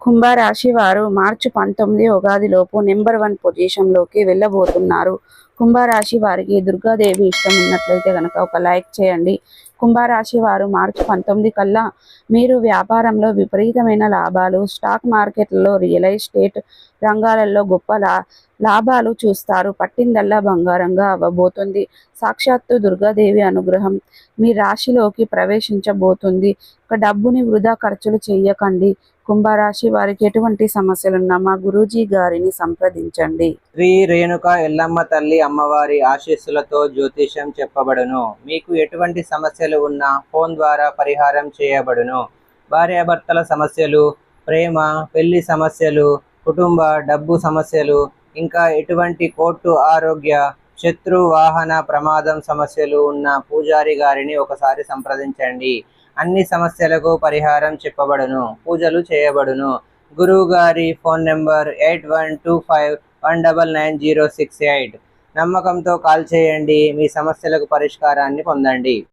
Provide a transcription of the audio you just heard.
కుంభరాశి వారు మార్చి 19 ఉగాదిలోపు నెంబర్ 1 పొజిషన్లోకి వెళ్ళబోతున్నారు. కుంభరాశి వారికి దుర్గాదేవి ఇష్టం ఉన్నట్లయితే కనుక ఒక లైక్ చేయండి. కుంభరాశి వారు మార్చి 19 కల్లా మీరు వ్యాపారంలో విపరీతమైన లాభాలు, స్టాక్ మార్కెట్లలో, రియల్ ఎస్టేట్ రంగాలలో గొప్ప లాభాలు చూస్తారు. పట్టిందల్లా బంగారంగా అవ్వబోతుంది. సాక్షాత్తు దుర్గాదేవి అనుగ్రహం మీ రాశిలోకి ప్రవేశించబోతుంది. డబ్బుని వృధా ఖర్చులు చేయకండి. కుంభరాశి వారికి ఎటువంటి సమస్యలున్నా మా గురూజీ గారిని సంప్రదించండి. శ్రీ రేణుకా ఎల్లమ్మ తల్లి అమ్మవారి ఆశీస్సులతో జ్యోతిషం చెప్పబడును. మీకు ఎటువంటి సమస్యలు ఉన్నా ఫోన్ ద్వారా పరిహారం చేయబడును. భార్యాభర్తల సమస్యలు, ప్రేమ, పెళ్లి సమస్యలు, కుటుంబ డబ్బు సమస్యలు, ఇంకా ఎటువంటి కోర్టు, ఆరోగ్య, శత్రు, వాహన ప్రమాదం సమస్యలు ఉన్న పూజారి గారిని ఒకసారి సంప్రదించండి. అన్ని సమస్యలకు పరిహారం చెప్పబడును, పూజలు చేయబడును. గురువు గారి ఫోన్ నెంబర్ 8125199068. నమ్మకంతో కాల్ చేయండి. మీ సమస్యలకు పరిష్కారాన్ని పొందండి.